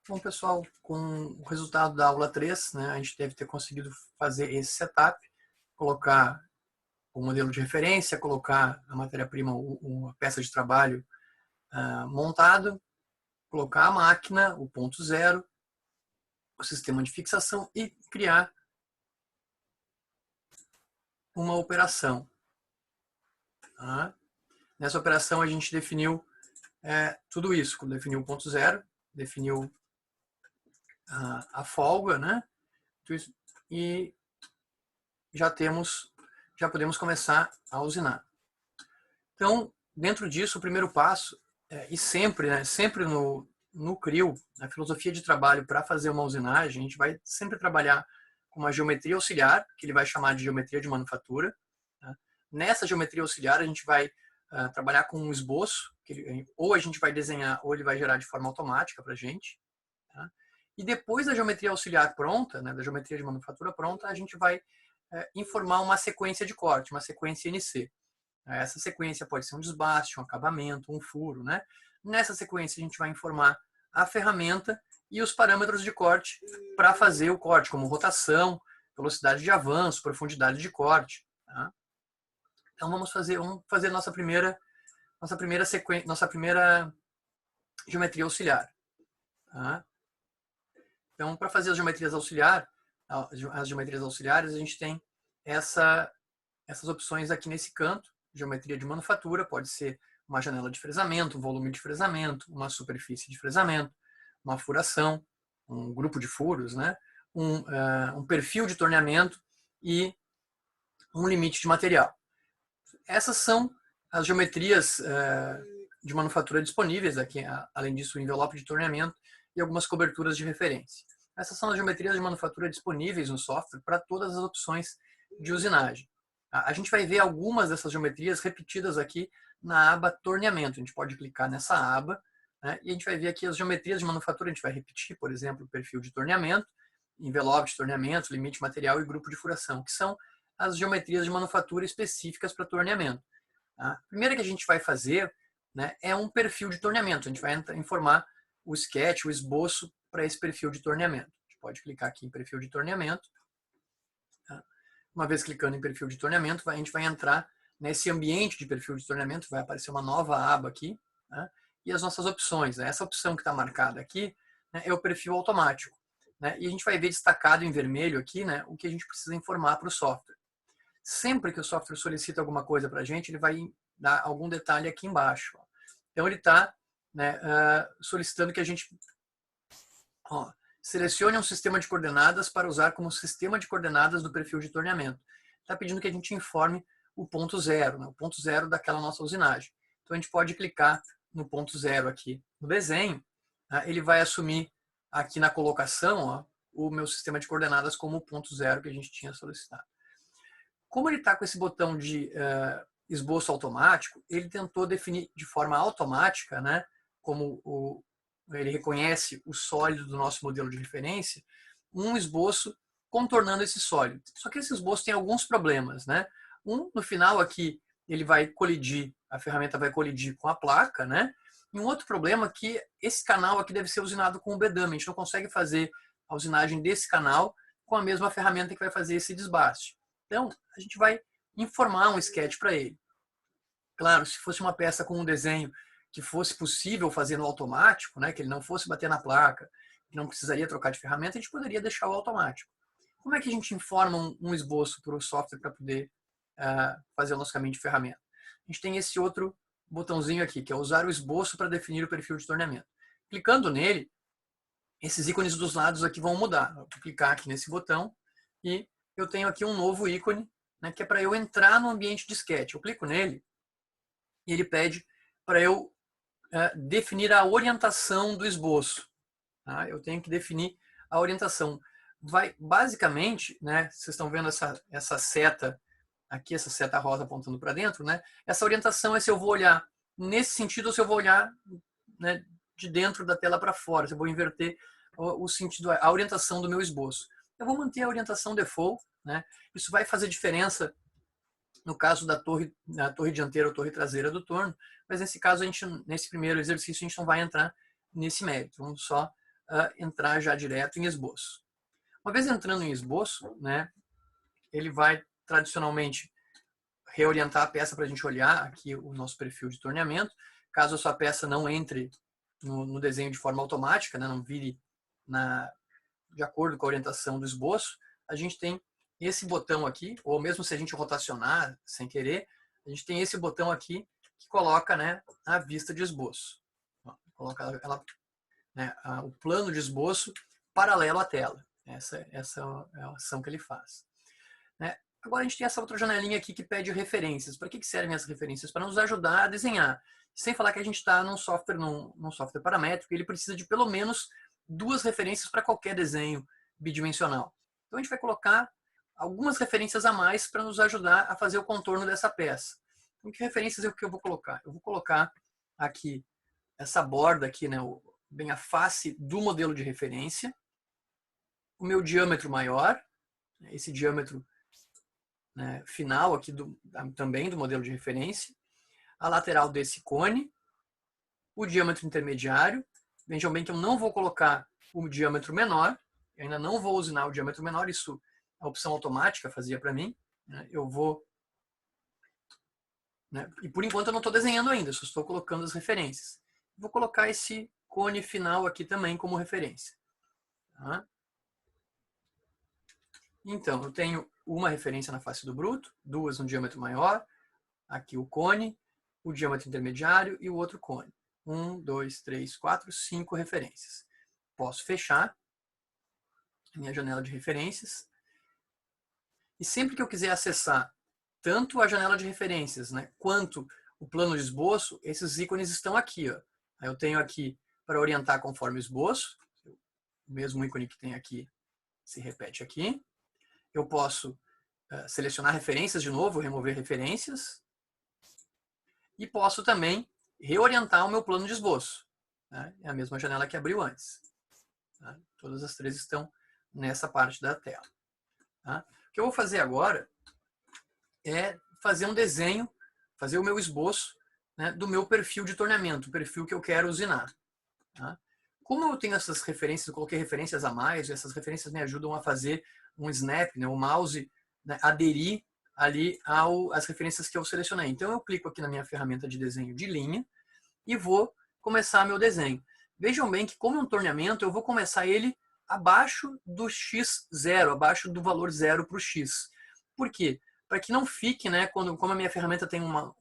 Bom, pessoal, com o resultado da aula 3, né, a gente deve ter conseguido fazer esse setup, colocar o modelo de referência, colocar a matéria-prima, a peça de trabalho montado, colocar a máquina, o ponto zero, o sistema de fixação e criar uma operação. Tá? Nessa operação a gente definiu tudo isso, definiu o ponto zero, definiu a folga, né? E já podemos começar a usinar. Então, dentro disso, o primeiro passo, e sempre, né, sempre no CRIO, na filosofia de trabalho para fazer uma usinagem, a gente vai sempre trabalhar com uma geometria auxiliar, que ele vai chamar de geometria de manufatura. Tá? Nessa geometria auxiliar, a gente vai trabalhar com um esboço, ou a gente vai desenhar, ou ele vai gerar de forma automática para a gente. Tá? E depois da geometria auxiliar pronta, né, da geometria de manufatura pronta, a gente vai informar uma sequência de corte, uma sequência NC. Essa sequência pode ser um desbaste, um acabamento, um furo. Né? Nessa sequência, a gente vai informar a ferramenta e os parâmetros de corte para fazer o corte, como rotação, velocidade de avanço, profundidade de corte. Tá? Então, vamos fazer nossa primeira geometria auxiliar. Tá? Então, para fazer as geometrias auxiliares, a gente tem essas opções aqui nesse canto. Geometria de manufatura pode ser uma janela de fresamento, um volume de fresamento, uma superfície de fresamento, uma furação, um grupo de furos, né? um perfil de torneamento e um limite de material. Essas são as geometrias de manufatura disponíveis aqui, além disso o envelope de torneamento e algumas coberturas de referência. Essas são as geometrias de manufatura disponíveis no software para todas as opções de usinagem. A gente vai ver algumas dessas geometrias repetidas aqui na aba torneamento. A gente pode clicar nessa aba, né, e a gente vai ver aqui as geometrias de manufatura. A gente vai repetir, por exemplo, o perfil de torneamento, envelope de torneamento, limite material e grupo de furação, que são as geometrias de manufatura específicas para torneamento. A primeira que a gente vai fazer, né, é um perfil de torneamento. A gente vai informar o sketch, o esboço para esse perfil de torneamento. A gente pode clicar aqui em perfil de torneamento. Tá? Uma vez clicando em perfil de torneamento, a gente vai entrar nesse ambiente de perfil de torneamento, vai aparecer uma nova aba aqui, né, e as nossas opções. Né? Essa opção que está marcada aqui, né, é o perfil automático. Né, e a gente vai ver destacado em vermelho aqui, né, o que a gente precisa informar para o software. Sempre que o software solicita alguma coisa para a gente, ele vai dar algum detalhe aqui embaixo. Ó. Então, ele está, né, solicitando que a gente selecione um sistema de coordenadas para usar como sistema de coordenadas do perfil de torneamento. Está pedindo que a gente informe o ponto zero, né, o ponto zero daquela nossa usinagem. Então, a gente pode clicar no ponto zero aqui no desenho. Ele vai assumir aqui na colocação, ó, o meu sistema de coordenadas como o ponto zero que a gente tinha solicitado. Como ele está com esse botão de esboço automático, ele tentou definir de forma automática, né, como ele reconhece o sólido do nosso modelo de referência, um esboço contornando esse sólido. Só que esse esboço tem alguns problemas. Né? No final aqui, ele vai colidir, a ferramenta vai colidir com a placa, né? E um outro problema é que esse canal aqui deve ser usinado com o bedame. A gente não consegue fazer a usinagem desse canal com a mesma ferramenta que vai fazer esse desbaste. Então, a gente vai informar um sketch para ele. Claro, se fosse uma peça com um desenho que fosse possível fazer no automático, né, que ele não fosse bater na placa, que não precisaria trocar de ferramenta, a gente poderia deixar o automático. Como é que a gente informa um esboço para o software para poder fazer o nosso caminho de ferramenta? A gente tem esse outro botãozinho aqui, que é usar o esboço para definir o perfil de torneamento. Clicando nele, esses ícones dos lados aqui vão mudar. Eu vou clicar aqui nesse botão e eu tenho aqui um novo ícone, né, que é para eu entrar no ambiente de sketch. Eu clico nele e ele pede para eu definir a orientação do esboço. Tá? Eu tenho que definir a orientação. Basicamente, né, vocês estão vendo essa seta aqui, essa seta rosa apontando para dentro, né? Essa orientação é se eu vou olhar nesse sentido ou se eu vou olhar, né, de dentro da tela para fora, se eu vou inverter o sentido, a orientação do meu esboço. Eu vou manter a orientação default, né? Isso vai fazer diferença no caso da torre dianteira ou torre traseira do torno, mas nesse caso, nesse primeiro exercício, a gente não vai entrar nesse mérito. Vamos só entrar já direto em esboço. Uma vez entrando em esboço, né, ele vai tradicionalmente reorientar a peça para a gente olhar aqui o nosso perfil de torneamento. Caso a sua peça não entre no desenho de forma automática, né, não vire de acordo com a orientação do esboço, a gente tem esse botão aqui, ou mesmo se a gente rotacionar sem querer, a gente tem esse botão aqui que coloca, né, a vista de esboço. Coloca ela, né, o plano de esboço paralelo à tela. Essa é a ação que ele faz. Né? Agora a gente tem essa outra janelinha aqui que pede referências. Para que servem as referências? Para nos ajudar a desenhar. Sem falar que a gente está num software paramétrico, ele precisa de pelo menos 2 referências para qualquer desenho bidimensional. Então a gente vai colocar algumas referências a mais para nos ajudar a fazer o contorno dessa peça. Então, que referências é o que eu vou colocar? Eu vou colocar aqui essa borda aqui, né, bem a face do modelo de referência, o meu diâmetro maior, esse diâmetro, né, final aqui também do modelo de referência, a lateral desse cone, o diâmetro intermediário. Vejam bem que eu não vou colocar o diâmetro menor, eu ainda não vou usinar o diâmetro menor, isso a opção automática fazia para mim. Né, eu vou... Né, e por enquanto eu não estou desenhando ainda, só estou colocando as referências. Vou colocar esse cone final aqui também como referência. Tá? Então, eu tenho uma referência na face do bruto, 2 no diâmetro maior, aqui o cone, o diâmetro intermediário e o outro cone. 1, 2, 3, 4, 5 referências. Posso fechar a minha janela de referências. E sempre que eu quiser acessar tanto a janela de referências, né, quanto o plano de esboço, esses ícones estão aqui. Ó. Eu tenho aqui para orientar conforme o esboço. O mesmo ícone que tem aqui se repete aqui. Eu posso selecionar referências de novo, remover referências. E posso também reorientar o meu plano de esboço. Né? É a mesma janela que abriu antes. Tá? Todas as 3 estão nessa parte da tela. Tá? O que eu vou fazer agora é fazer um desenho, fazer o meu esboço, né, do meu perfil de torneamento, o perfil que eu quero usinar. Tá? Como eu tenho essas referências, eu coloquei referências a mais, e essas referências me ajudam a fazer um snap, né, o mouse, né, aderir ali às referências que eu selecionei. Então eu clico aqui na minha ferramenta de desenho de linha e vou começar meu desenho. Vejam bem que como é um torneamento, eu vou começar ele abaixo do x0, abaixo do valor 0 para o x. Por quê? Para que não fique, né, como a minha ferramenta tem uma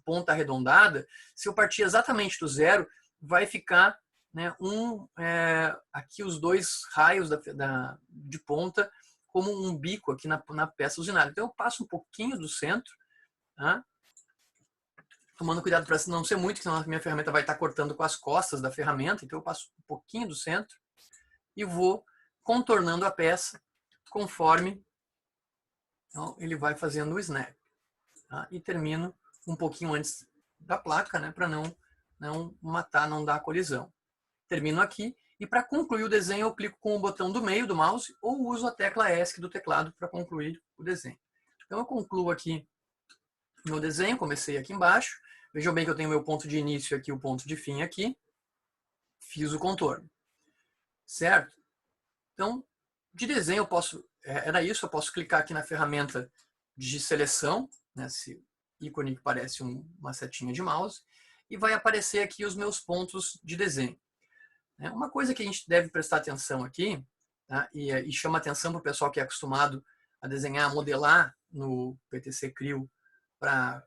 ponta arredondada, se eu partir exatamente do 0, vai ficar, né, aqui os 2 raios de ponta como um bico aqui na peça usinada. Então eu passo um pouquinho do centro, tá? Tomando cuidado para não ser muito, senão a minha ferramenta vai estar cortando com as costas da ferramenta. Então eu passo um pouquinho do centro e vou contornando a peça conforme, então, ele vai fazendo o snap. Tá? E termino um pouquinho antes da placa, né, para não matar, não dar colisão. Termino aqui e para concluir o desenho eu clico com o botão do meio do mouse ou uso a tecla ESC do teclado para concluir o desenho. Então eu concluo aqui meu desenho, comecei aqui embaixo. Vejam bem que eu tenho meu ponto de início aqui, o ponto de fim aqui. Fiz o contorno. Certo? Então, de desenho eu posso... Era isso, eu posso clicar aqui na ferramenta de seleção, nesse ícone que parece uma setinha de mouse, e vai aparecer aqui os meus pontos de desenho. Uma coisa que a gente deve prestar atenção aqui, tá? e chama atenção para o pessoal que é acostumado a desenhar, a modelar no PTC Creo para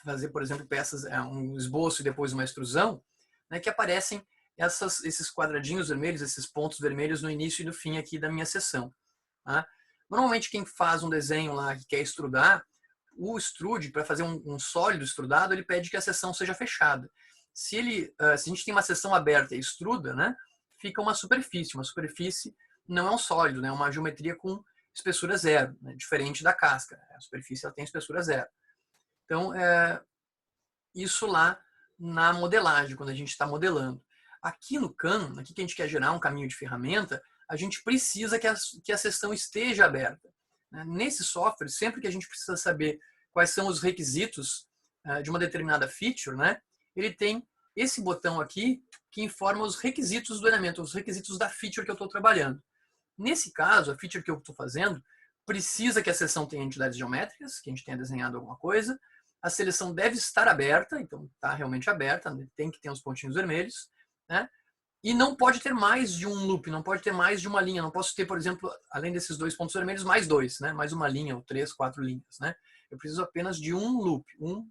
fazer, por exemplo, peças, um esboço e depois uma extrusão, né, que aparecem esses quadradinhos vermelhos, esses pontos vermelhos no início e no fim aqui da minha seção. Tá? Normalmente quem faz um desenho lá que quer extrudar, o extrude, para fazer um sólido extrudado, ele pede que a seção seja fechada. Se a gente tem uma seção aberta e extruda, né, fica uma superfície. Uma superfície não é um sólido, né, é uma geometria com espessura 0, né, diferente da casca. A superfície ela tem espessura 0. Então, isso lá na modelagem, quando a gente está modelando. Aqui no CAM, aqui que a gente quer gerar um caminho de ferramenta, a gente precisa que a seção esteja aberta. Nesse software, sempre que a gente precisa saber quais são os requisitos de uma determinada feature, né, ele tem esse botão aqui que informa os requisitos do elemento, os requisitos da feature que eu estou trabalhando. Nesse caso, a feature que eu estou fazendo precisa que a seção tenha entidades geométricas, que a gente tenha desenhado alguma coisa. A seleção deve estar aberta, então está realmente aberta, tem que ter uns pontinhos vermelhos, né? E não pode ter mais de um loop, não pode ter mais de uma linha. Não posso ter, por exemplo, além desses 2 pontos vermelhos, mais 2, né? Mais uma linha, ou 3, 4 linhas, né? Eu preciso apenas de um loop,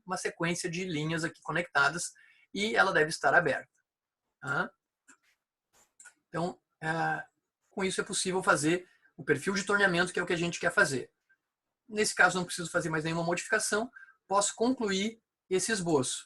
uma sequência de linhas aqui conectadas, e ela deve estar aberta. Tá? Então, com isso é possível fazer o perfil de torneamento, que é o que a gente quer fazer. Nesse caso, não preciso fazer mais nenhuma modificação, posso concluir esse esboço.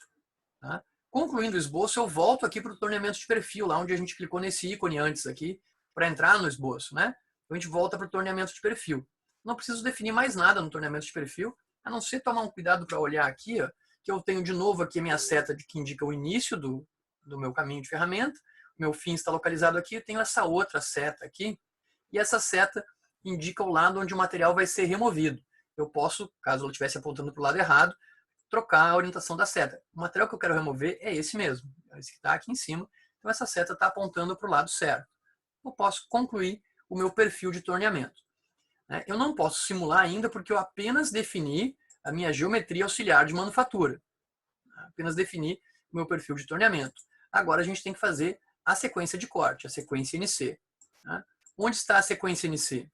Tá? Concluindo o esboço, eu volto aqui para o torneamento de perfil, lá onde a gente clicou nesse ícone antes aqui, para entrar no esboço. Né? Então, a gente volta para o torneamento de perfil. Não preciso definir mais nada no torneamento de perfil, a não ser tomar um cuidado para olhar aqui, ó, que eu tenho de novo aqui a minha seta que indica o início do meu caminho de ferramenta, o meu fim está localizado aqui, eu tenho essa outra seta aqui, e essa seta indica o lado onde o material vai ser removido. Eu posso, caso ela estivesse apontando para o lado errado, trocar a orientação da seta. O material que eu quero remover é esse mesmo, é esse que está aqui em cima. Então essa seta está apontando para o lado certo. Eu posso concluir o meu perfil de torneamento. Eu não posso simular ainda porque eu apenas defini a minha geometria auxiliar de manufatura. Apenas defini o meu perfil de torneamento. Agora a gente tem que fazer a sequência de corte, a sequência NC. Onde está a sequência NC?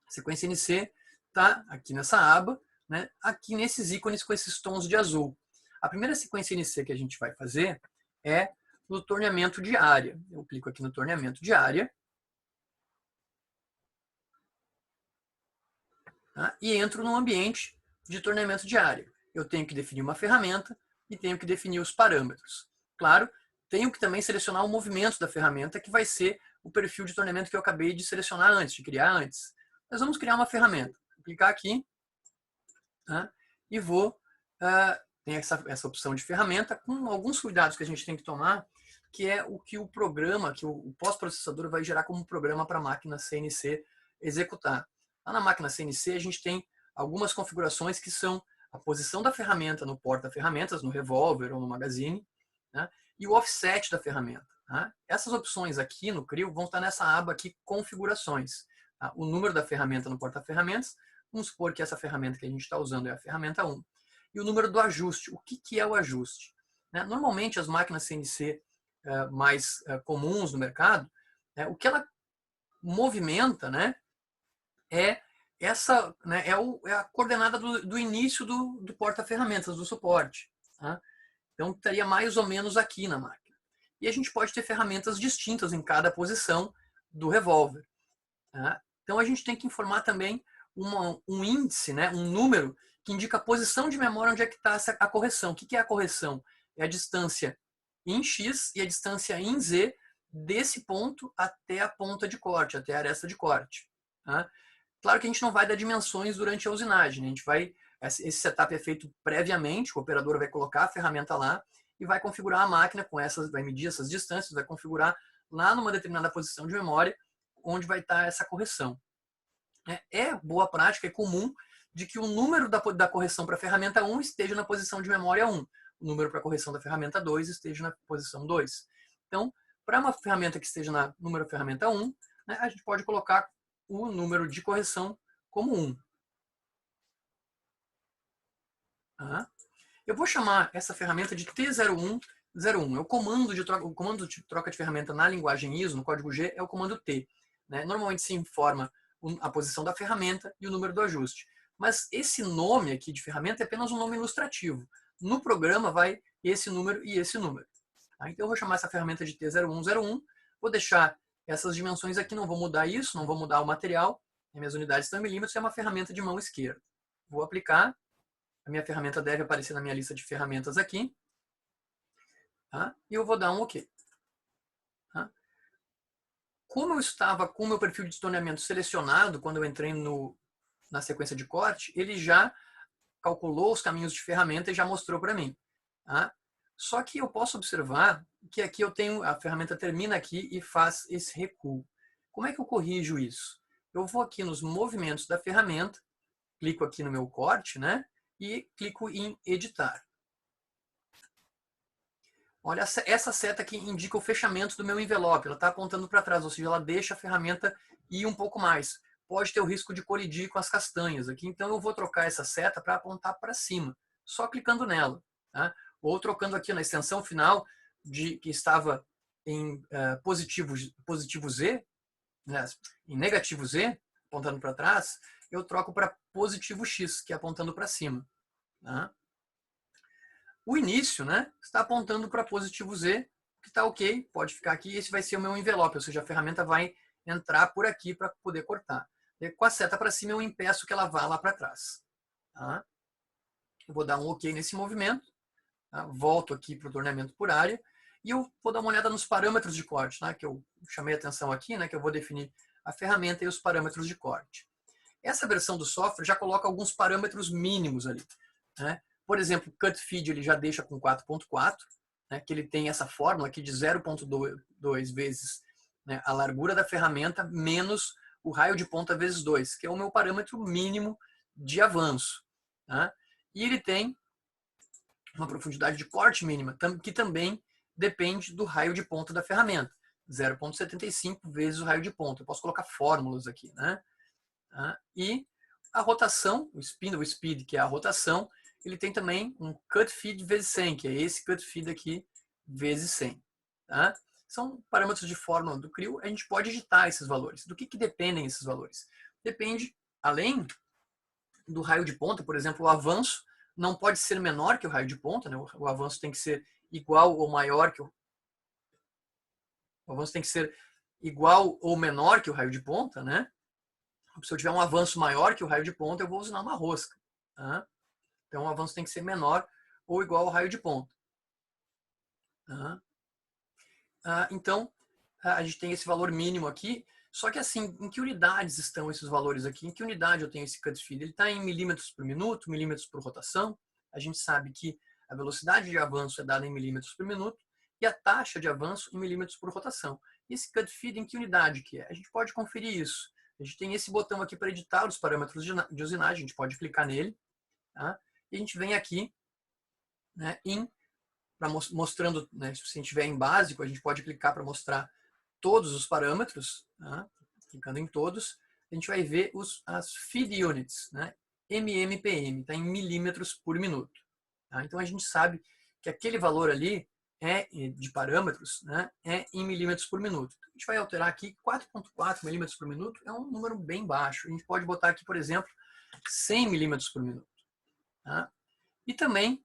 A sequência NC está aqui nessa aba, né, aqui nesses ícones com esses tons de azul. A primeira sequência NC que a gente vai fazer é no torneamento de área. Eu clico aqui no torneamento de área. Tá? E entro no ambiente de torneamento de área. Eu tenho que definir uma ferramenta e tenho que definir os parâmetros. Claro, tenho que também selecionar o movimento da ferramenta, que vai ser o perfil de torneamento que eu acabei de selecionar antes, de criar antes. Nós vamos criar uma ferramenta. Vou clicar aqui, tá? E vou... tem essa opção de ferramenta, com alguns cuidados que a gente tem que tomar, que é o que o programa, que o pós-processador vai gerar como programa para a máquina CNC executar. Lá na máquina CNC a gente tem algumas configurações que são a posição da ferramenta no porta-ferramentas, no revólver ou no magazine, né? E o offset da ferramenta. Tá? Essas opções aqui no CRIO vão estar nessa aba aqui, configurações. Tá? O número da ferramenta no porta-ferramentas, vamos supor que essa ferramenta que a gente está usando é a ferramenta 1. E o número do ajuste. O que é o ajuste? Normalmente as máquinas CNC mais comuns no mercado, o que ela movimenta, né, é essa, né, é a coordenada do início do porta-ferramentas, do suporte. Tá? Então estaria mais ou menos aqui na máquina. E a gente pode ter ferramentas distintas em cada posição do revólver. Tá? Então a gente tem que informar também um índice, né, um número que indica a posição de memória onde é que está a correção. O que é a correção? É a distância em X e a distância em Z desse ponto até a ponta de corte, até a aresta de corte. Tá? Claro que a gente não vai dar dimensões durante a usinagem. Né? Esse setup é feito previamente, o operador vai colocar a ferramenta lá e vai configurar a máquina com essas, vai medir essas distâncias, vai configurar lá numa determinada posição de memória onde vai estar essa correção. É boa prática, é comum de que o número da correção para a ferramenta 1 esteja na posição de memória 1. O número para a correção da ferramenta 2 esteja na posição 2. Então, para uma ferramenta que esteja na número ferramenta 1, né, a gente pode colocar o número de correção como 1. Tá? Eu vou chamar essa ferramenta de T0101. É o comando de troca de ferramenta na linguagem ISO, no código G, é o comando T. Né? Normalmente se informa a posição da ferramenta e o número do ajuste. Mas esse nome aqui de ferramenta é apenas um nome ilustrativo. No programa vai esse número e esse número. Tá? Então eu vou chamar essa ferramenta de T0101, vou deixar essas dimensões aqui, não vou mudar isso, não vou mudar o material, minhas unidades estão em milímetros, é uma ferramenta de mão esquerda. Vou aplicar, a minha ferramenta deve aparecer na minha lista de ferramentas aqui, tá? E eu vou dar um OK. Tá? Como eu estava com o meu perfil de torneamento selecionado quando eu entrei na sequência de corte, ele já calculou os caminhos de ferramenta e já mostrou para mim. Tá? Só que eu posso observar que aqui eu tenho, a ferramenta termina aqui e faz esse recuo. Como é que eu corrijo isso? Eu vou aqui nos movimentos da ferramenta, clico aqui no meu corte, né? E clico em editar. Olha, essa seta aqui indica o fechamento do meu envelope. Ela está apontando para trás, ou seja, ela deixa a ferramenta ir um pouco mais. Pode ter o risco de colidir com as castanhas aqui, então eu vou trocar essa seta para apontar para cima, só clicando nela. Tá? Ou trocando aqui na extensão final, que estava em positivo Z, né, em negativo Z, apontando para trás, eu troco para positivo X, que é apontando para cima. Tá? O início, né, está apontando para positivo Z, que está ok, pode ficar aqui, esse vai ser o meu envelope, ou seja, a ferramenta vai entrar por aqui para poder cortar. E com a seta para cima eu impeço que ela vá lá para trás. Tá? Eu vou dar um ok nesse movimento, tá? Volto aqui para o torneamento por área, e eu vou dar uma olhada nos parâmetros de corte, tá? Que eu chamei a atenção aqui, né, que eu vou definir a ferramenta e os parâmetros de corte. Essa versão do software já coloca alguns parâmetros mínimos ali. Né? Por exemplo, o cut feed ele já deixa com 4.4, né, que ele tem essa fórmula aqui de 0.2 vezes, né, a largura da ferramenta menos o raio de ponta vezes 2, que é o meu parâmetro mínimo de avanço. Tá? E ele tem uma profundidade de corte mínima, que também depende do raio de ponta da ferramenta. 0,75 vezes o raio de ponta. Eu posso colocar fórmulas aqui. Né? E a rotação, o spindle speed, que é a rotação, ele tem também um cut feed vezes 100, que é esse cut feed aqui vezes 100. Tá? São parâmetros de fórmula do CRIO, a gente pode digitar esses valores. Do que dependem esses valores? Depende, além do raio de ponta, por exemplo, o avanço não pode ser menor que o raio de ponta, né? O avanço tem que ser igual ou maior que o avanço tem que ser igual ou menor que o raio de ponta, né? Se eu tiver um avanço maior que o raio de ponta, eu vou usar uma rosca. Tá? Então, o avanço tem que ser menor ou igual ao raio de ponta. Tá? Então, a gente tem esse valor mínimo aqui. Só que assim, em que unidades estão esses valores aqui? Em que unidade eu tenho esse cut feed? Ele está em milímetros por minuto, milímetros por rotação. A gente sabe que a velocidade de avanço é dada em milímetros por minuto e a taxa de avanço em milímetros por rotação. E esse cut feed, em que unidade que é? A gente pode conferir isso. A gente tem esse botão aqui para editar os parâmetros de usinagem. A gente pode clicar nele. Tá? E a gente vem aqui, né, mostrando, né, se a gente tiver em básico, a gente pode clicar para mostrar todos os parâmetros, tá? Clicando em todos, a gente vai ver as feed units, né? MMPM, está em milímetros por minuto. Tá? Então a gente sabe que aquele valor ali de parâmetros, né, é em milímetros por minuto. A gente vai alterar aqui 4.4 milímetros por minuto, é um número bem baixo. A gente pode botar aqui, por exemplo, 100 milímetros por minuto. Tá? E também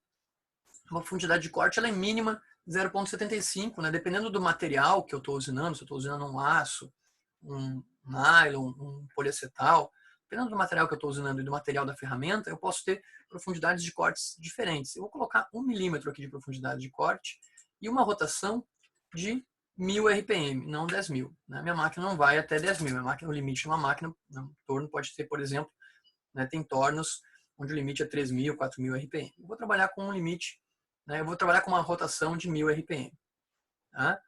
a profundidade de corte ela é mínima 0,75, né? Dependendo do material que eu estou usinando, se eu estou usinando um aço, um nylon, um poliacetal, dependendo do material que eu estou usinando e do material da ferramenta, eu posso ter profundidades de cortes diferentes. Eu vou colocar 1 milímetro aqui de profundidade de corte e uma rotação de 1000 RPM, não 10.000. Né? Minha máquina não vai até 10.000. O limite de uma máquina, no torno pode ter, por exemplo, né, tem tornos onde o limite é 3.000, 4.000 RPM. Eu vou trabalhar com um limite, né, eu vou trabalhar com uma rotação de 1000 RPM. Tá?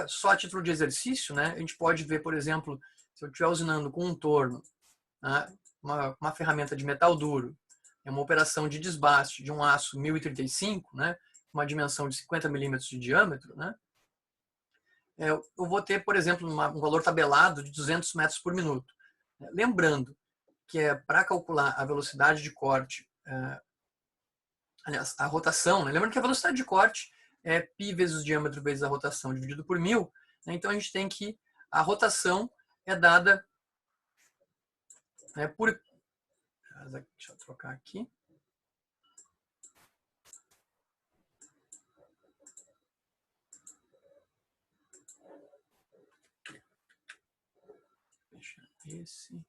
Só a título de exercício, né, a gente pode ver, por exemplo, se eu estiver usinando com um torno, tá, uma ferramenta de metal duro, é uma operação de desbaste de um aço 1035, né, uma dimensão de 50 milímetros de diâmetro, né, eu vou ter, por exemplo, um valor tabelado de 200 metros por minuto. Lembrando que é para calcular a velocidade de corte, aliás, a rotação, né? Lembrando que a velocidade de corte é π vezes o diâmetro vezes a rotação dividido por 1000, né? Então a gente tem que a rotação é dada, né, por... Deixa eu trocar aqui. Deixa esse...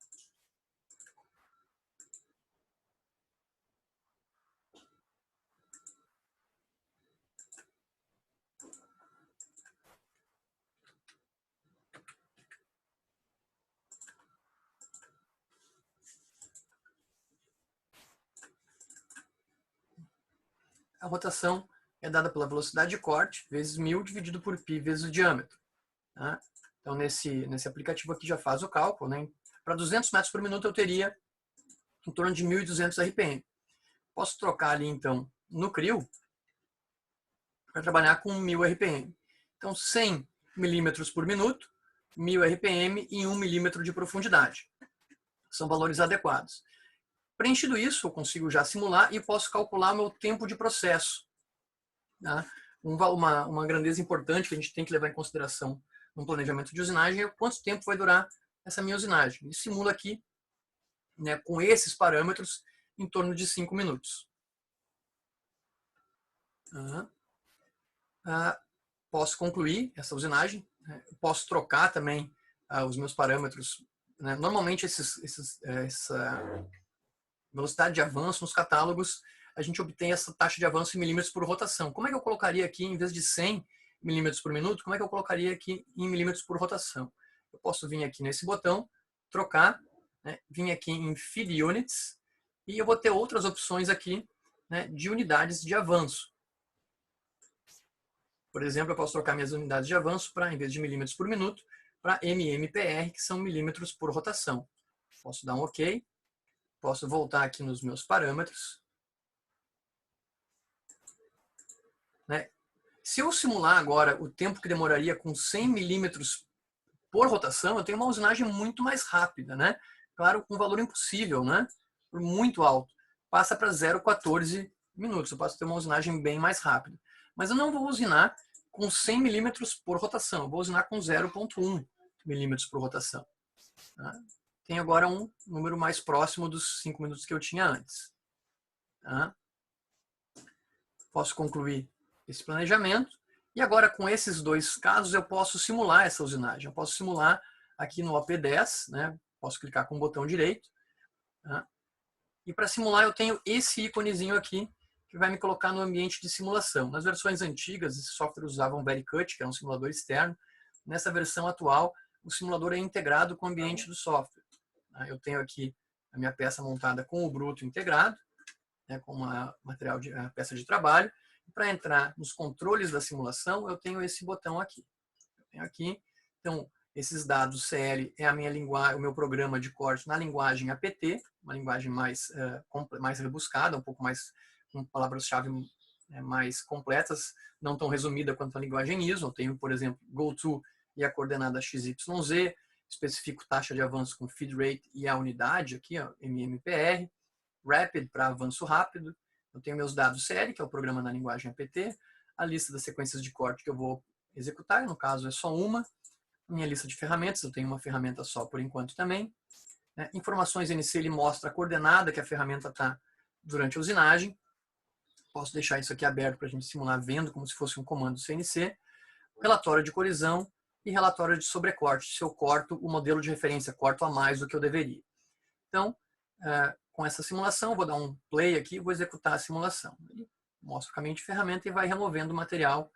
A rotação é dada pela velocidade de corte vezes 1000 dividido por π vezes o diâmetro. Tá? Então, nesse aplicativo aqui já faz o cálculo. Né? Para 200 metros por minuto eu teria em torno de 1.200 RPM. Posso trocar ali, então, no CRIO, para trabalhar com 1000 RPM. Então, 100 milímetros por minuto, 1000 RPM e 1 milímetro de profundidade. São valores adequados. Preenchido isso, eu consigo já simular e posso calcular meu tempo de processo. Tá? Uma grandeza importante que a gente tem que levar em consideração no planejamento de usinagem é quanto tempo vai durar essa minha usinagem. E simula aqui, né, com esses parâmetros, em torno de 5 minutos. Posso concluir essa usinagem, né? Posso trocar também os meus parâmetros. Né? Normalmente, essa velocidade de avanço nos catálogos, a gente obtém essa taxa de avanço em milímetros por rotação. Como é que eu colocaria aqui, em vez de 100 milímetros por minuto, como é que eu colocaria aqui em milímetros por rotação? Eu posso vir aqui nesse botão, trocar, né? Vir aqui em Feed Units, e eu vou ter outras opções aqui, né, de unidades de avanço. Por exemplo, eu posso trocar minhas unidades de avanço para, em vez de milímetros por minuto, para MMPR, que são milímetros por rotação. Posso dar um OK. Posso voltar aqui nos meus parâmetros. Né? Se eu simular agora o tempo que demoraria com 100 milímetros por rotação, eu tenho uma usinagem muito mais rápida. Né? Claro, com um valor impossível, né? Muito alto. Passa para 0,14 minutos. Eu posso ter uma usinagem bem mais rápida. Mas eu não vou usinar com 100 milímetros por rotação. Eu vou usinar com 0,1 milímetros por rotação. Tá? Tenho agora um número mais próximo dos 5 minutos que eu tinha antes. Tá? Posso concluir esse planejamento. E agora, com esses dois casos, eu posso simular essa usinagem. Eu posso simular aqui no OP10, né? Posso clicar com o botão direito. Tá? E para simular, eu tenho esse íconezinho aqui, que vai me colocar no ambiente de simulação. Nas versões antigas, esses softwares usavam Vericut, que é um simulador externo. Nessa versão atual, o simulador é integrado com o ambiente do software. Eu tenho aqui a minha peça montada com o bruto integrado, né, com a peça de trabalho. Para entrar nos controles da simulação, eu tenho esse botão aqui. Eu tenho aqui. Então, esses dados CL é a minha linguagem, o meu programa de corte na linguagem APT, uma linguagem mais rebuscada, um pouco mais com palavras-chave mais completas, não tão resumida quanto a linguagem ISO. Eu tenho, por exemplo, goTo e a coordenada XYZ, especifico taxa de avanço com feed rate e a unidade aqui, ó, MMPR, Rapid para avanço rápido. Eu tenho meus dados CL, que é o programa na linguagem APT, a lista das sequências de corte que eu vou executar, no caso é só uma. Minha lista de ferramentas, eu tenho uma ferramenta só por enquanto também. Informações NC, ele mostra a coordenada que a ferramenta está durante a usinagem. Posso deixar isso aqui aberto para a gente simular vendo como se fosse um comando CNC. Relatório de colisão e relatório de sobrecorte, se eu corto o modelo de referência, corto a mais do que eu deveria. Então, com essa simulação, eu vou dar um play aqui e vou executar a simulação. Ele mostra o caminho de ferramenta e vai removendo o material.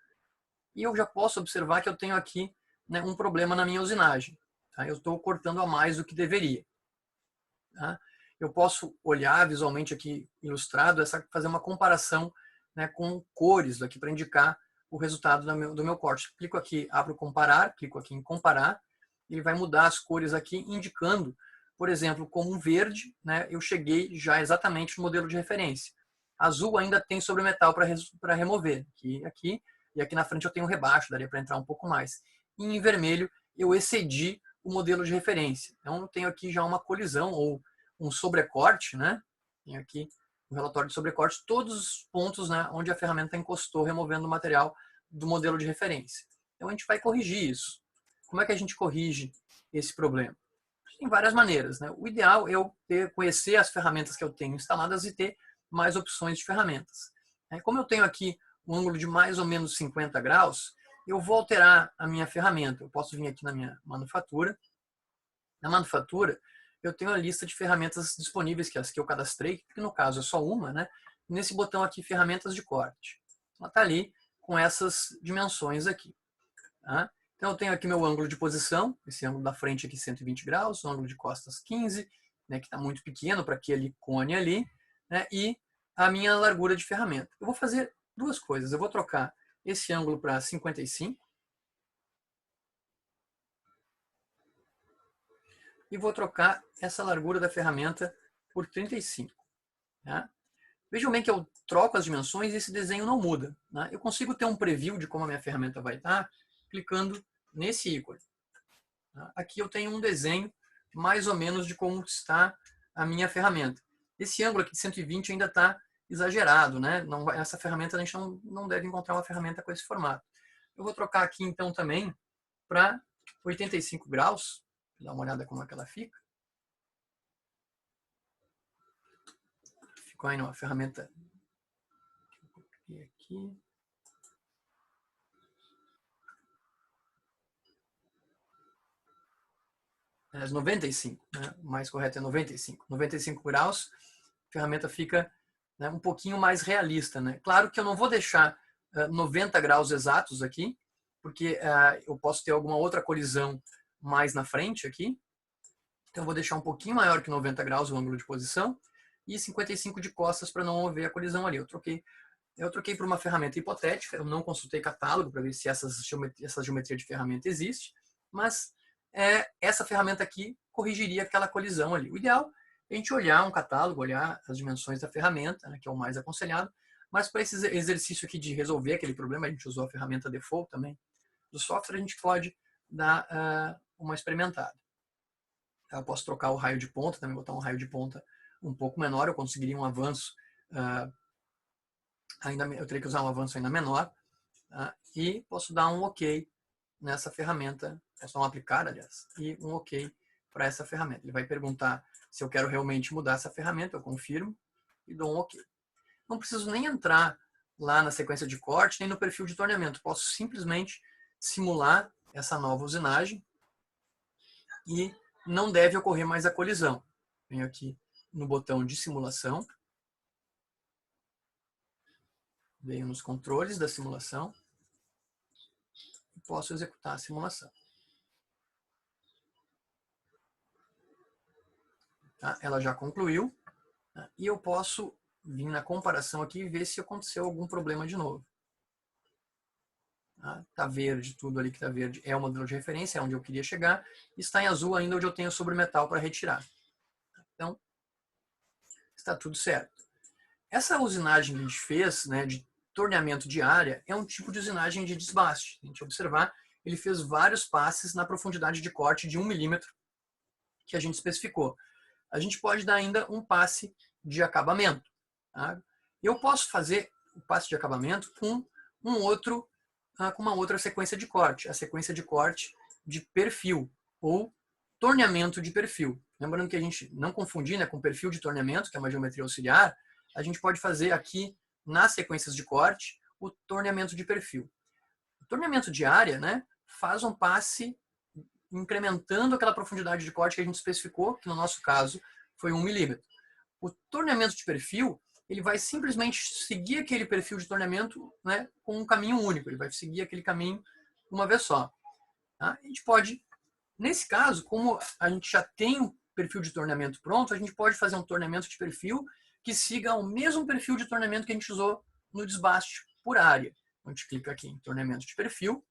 E eu já posso observar que eu tenho aqui, né, um problema na minha usinagem. Tá? Eu estou cortando a mais do que deveria. Tá? Eu posso olhar visualmente aqui ilustrado, fazer uma comparação, né, com cores aqui para indicar o resultado do meu corte. Clico aqui, abro comparar, clico aqui em comparar, ele vai mudar as cores aqui, indicando, por exemplo, como um verde, né, eu cheguei já exatamente no modelo de referência. Azul ainda tem sobre metal para remover. Aqui, e aqui na frente eu tenho rebaixo, daria para entrar um pouco mais. E em vermelho eu excedi o modelo de referência. Então eu tenho aqui já uma colisão ou um sobrecorte, né? Tem aqui o relatório de sobrecorte, todos os pontos, né, onde a ferramenta encostou, removendo o material do modelo de referência. Então a gente vai corrigir isso. Como é que a gente corrige esse problema? Tem várias maneiras, né? O ideal é eu conhecer as ferramentas que eu tenho instaladas e ter mais opções de ferramentas. Como eu tenho aqui um ângulo de mais ou menos 50 graus, eu vou alterar a minha ferramenta. Eu posso vir aqui na minha manufatura. Na manufatura, eu tenho a lista de ferramentas disponíveis, que é as que eu cadastrei, que no caso é só uma, né? Nesse botão aqui, ferramentas de corte. Ela está ali com essas dimensões aqui. Tá? Então eu tenho aqui meu ângulo de posição, esse ângulo da frente aqui 120 graus, o ângulo de costas 15, né, que está muito pequeno para aquele cone ali, né, e a minha largura de ferramenta. Eu vou fazer duas coisas. Eu vou trocar esse ângulo para 55 e vou trocar essa largura da ferramenta por 35. Tá? Vejam bem que eu troco as dimensões e esse desenho não muda, né? Eu consigo ter um preview de como a minha ferramenta vai estar clicando nesse ícone. Tá? Aqui eu tenho um desenho mais ou menos de como está a minha ferramenta. Esse ângulo aqui de 120 ainda está exagerado, né? Não, essa ferramenta a gente não deve encontrar uma ferramenta com esse formato. Eu vou trocar aqui então também para 85 graus, dar uma olhada como é que ela fica. Ficou aí numa ferramenta aqui. É 95, né? O mais correto é 95. 95 graus, a ferramenta fica, né, um pouquinho mais realista, né? Claro que eu não vou deixar 90 graus exatos aqui, porque eu posso ter alguma outra colisão mais na frente aqui. Então eu vou deixar um pouquinho maior que 90 graus o ângulo de posição e 55 de costas para não haver a colisão ali. Eu troquei por uma ferramenta hipotética, eu não consultei catálogo para ver se essa geometria de ferramenta existe, mas essa ferramenta aqui corrigiria aquela colisão ali. O ideal é a gente olhar um catálogo, olhar as dimensões da ferramenta, né, que é o mais aconselhado, mas para esse exercício aqui de resolver aquele problema, a gente usou a ferramenta default também do software, a gente pode dar uma experimentada. Eu posso trocar o raio de ponta, também botar um raio de ponta um pouco menor, eu conseguiria um avanço, eu teria que usar um avanço ainda menor, e posso dar um OK nessa ferramenta, é só um aplicar, aliás, e um OK para essa ferramenta. Ele vai perguntar se eu quero realmente mudar essa ferramenta, eu confirmo e dou um OK. Não preciso nem entrar lá na sequência de corte, nem no perfil de torneamento. Posso simplesmente simular essa nova usinagem e não deve ocorrer mais a colisão. Venho aqui no botão de simulação, venho nos controles da simulação e posso executar a simulação. Tá? Ela já concluiu, tá? E eu posso vir na comparação aqui e ver se aconteceu algum problema de novo. Está verde, tudo ali que está verde é o modelo de referência, é onde eu queria chegar, e está em azul ainda onde eu tenho sobre metal para retirar. Então, está tudo certo. Essa usinagem que a gente fez, né, de torneamento de área, é um tipo de usinagem de desbaste. A gente observar, ele fez vários passes na profundidade de corte de 1 milímetro que a gente especificou. A gente pode dar ainda um passe de acabamento. Tá? Eu posso fazer o passe de acabamento com uma outra sequência de corte, a sequência de corte de perfil, ou torneamento de perfil. Lembrando que a gente não confundir, né, com perfil de torneamento, que é uma geometria auxiliar, a gente pode fazer aqui, nas sequências de corte, o torneamento de perfil. O torneamento de área, né, faz um passe incrementando aquela profundidade de corte que a gente especificou, que no nosso caso foi 1 milímetro. O torneamento de perfil, ele vai simplesmente seguir aquele perfil de torneamento, né, com um caminho único. Ele vai seguir aquele caminho uma vez só. Tá? A gente pode, nesse caso, como a gente já tem um perfil de torneamento pronto, a gente pode fazer um torneamento de perfil que siga o mesmo perfil de torneamento que a gente usou no desbaste por área. A gente clica aqui em torneamento de perfil.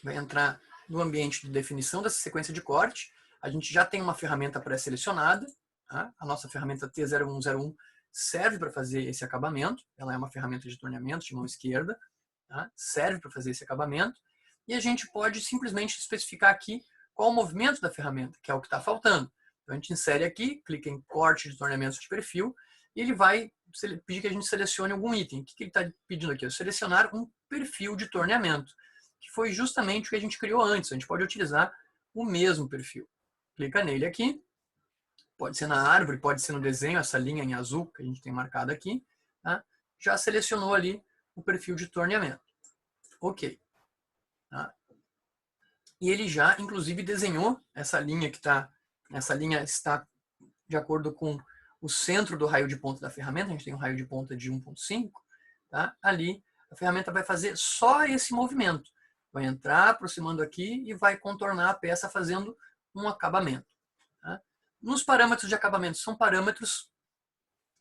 Vai entrar no ambiente de definição dessa sequência de corte. A gente já tem uma ferramenta pré-selecionada. Tá? A nossa ferramenta T0101 serve para fazer esse acabamento. Ela é uma ferramenta de torneamento de mão esquerda. Tá? Serve para fazer esse acabamento. E a gente pode simplesmente especificar aqui qual o movimento da ferramenta, que é o que está faltando. Então a gente insere aqui, clica em corte de torneamento de perfil, e ele vai pedir que a gente selecione algum item. O que ele está pedindo aqui? Selecionar um perfil de torneamento, que foi justamente o que a gente criou antes. A gente pode utilizar o mesmo perfil. Clica nele aqui. Pode ser na árvore, pode ser no desenho, essa linha em azul que a gente tem marcado aqui. Tá? Já selecionou ali o perfil de torneamento. Ok. Tá? E ele já, inclusive, desenhou essa linha que está... Essa linha está de acordo com o centro do raio de ponta da ferramenta. A gente tem um raio de ponta de 1.5. Tá? Ali, a ferramenta vai fazer só esse movimento. Vai entrar aproximando aqui e vai contornar a peça fazendo um acabamento. Tá? Nos parâmetros de acabamento, são parâmetros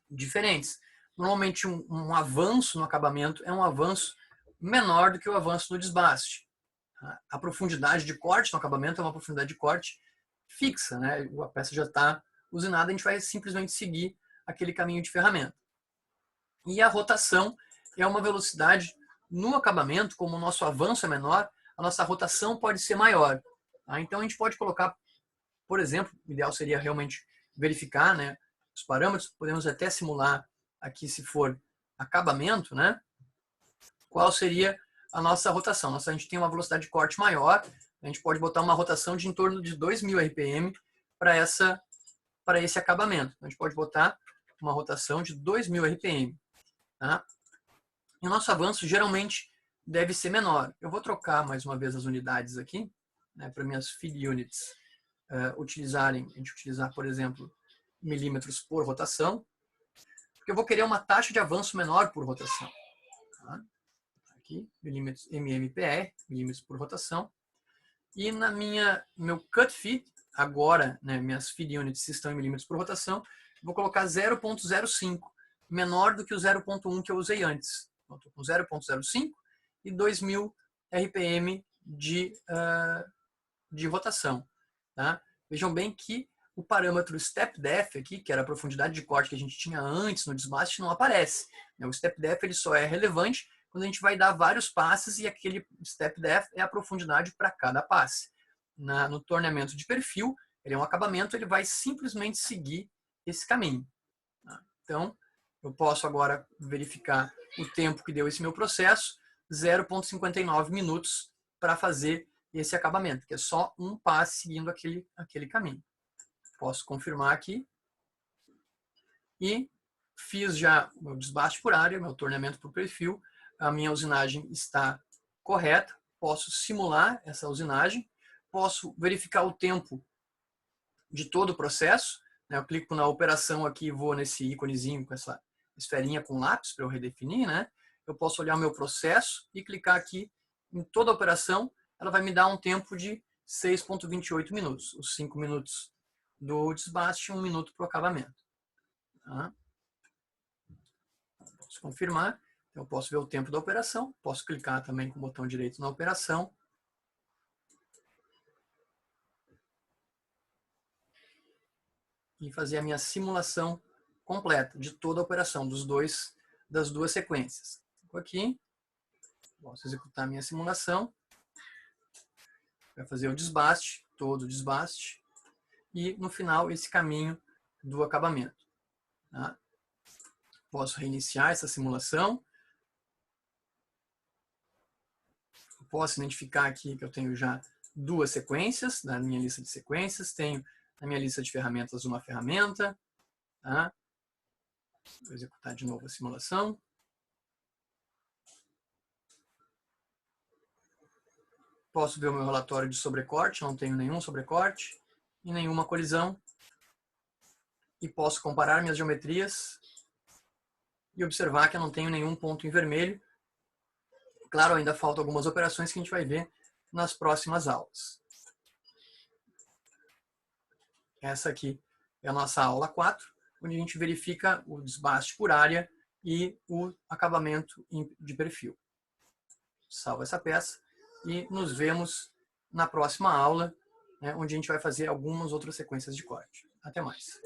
diferentes. Normalmente um avanço no acabamento é um avanço menor do que o avanço no desbaste. Tá? A profundidade de corte no acabamento é uma profundidade de corte fixa, né? A peça já está usinada, a gente vai simplesmente seguir aquele caminho de ferramenta. E a rotação é uma velocidade no acabamento, como o nosso avanço é menor, a nossa rotação pode ser maior. Tá? Então a gente pode colocar, por exemplo, o ideal seria realmente verificar, né, os parâmetros, podemos até simular aqui, se for acabamento, né, qual seria a nossa rotação. A gente tem uma velocidade de corte maior, a gente pode botar uma rotação de em torno de 2.000 RPM para esse acabamento. A gente pode botar uma rotação de 2.000 RPM. Tá? E o nosso avanço geralmente deve ser menor. Eu vou trocar mais uma vez as unidades aqui, né, para minhas feed units a gente utilizar, por exemplo, milímetros por rotação, porque eu vou querer uma taxa de avanço menor por rotação. Tá? Aqui, milímetros MMPR, milímetros por rotação. E na meu cut feed, agora, né, minhas feed units estão em milímetros por rotação, vou colocar 0.05, menor do que o 0.1 que eu usei antes. Então, estou com 0.05 e 2.000 RPM de rotação. Tá? Vejam bem que o parâmetro step depth aqui, que era a profundidade de corte que a gente tinha antes no desbaste, não aparece. O step depth ele só é relevante quando a gente vai dar vários passes e aquele step depth é a profundidade para cada passe. No torneamento de perfil, ele é um acabamento, ele vai simplesmente seguir esse caminho. Tá? Então, eu posso agora verificar o tempo que deu esse meu processo, 0,59 minutos para fazer esse acabamento, que é só um passe seguindo aquele caminho. Posso confirmar aqui. E fiz já o meu desbaste por área, meu torneamento por perfil. A minha usinagem está correta. Posso simular essa usinagem. Posso verificar o tempo de todo o processo. Eu clico na operação aqui e vou nesse íconezinho com essa esferinha com lápis para eu redefinir. Né? Eu posso olhar o meu processo e clicar aqui em toda a operação. Ela vai me dar um tempo de 6,28 minutos. Os 5 minutos do desbaste e 1 minuto para o acabamento. Tá? Posso confirmar. Eu posso ver o tempo da operação. Posso clicar também com o botão direito na operação. E fazer a minha simulação completa de toda a operação, das duas sequências. Clico aqui. Posso executar a minha simulação. Vai fazer o desbaste, todo o desbaste. E, no final, esse caminho do acabamento. Tá? Posso reiniciar essa simulação. Posso identificar aqui que eu tenho já duas sequências na minha lista de sequências. Tenho na minha lista de ferramentas uma ferramenta. Tá? Vou executar de novo a simulação. Posso ver o meu relatório de sobrecorte. Não tenho nenhum sobrecorte e nenhuma colisão. E posso comparar minhas geometrias e observar que eu não tenho nenhum ponto em vermelho. Claro, ainda faltam algumas operações que a gente vai ver nas próximas aulas. Essa aqui é a nossa aula 4, onde a gente verifica o desbaste por área e o acabamento de perfil. Salvo essa peça e nos vemos na próxima aula, né, onde a gente vai fazer algumas outras sequências de corte. Até mais.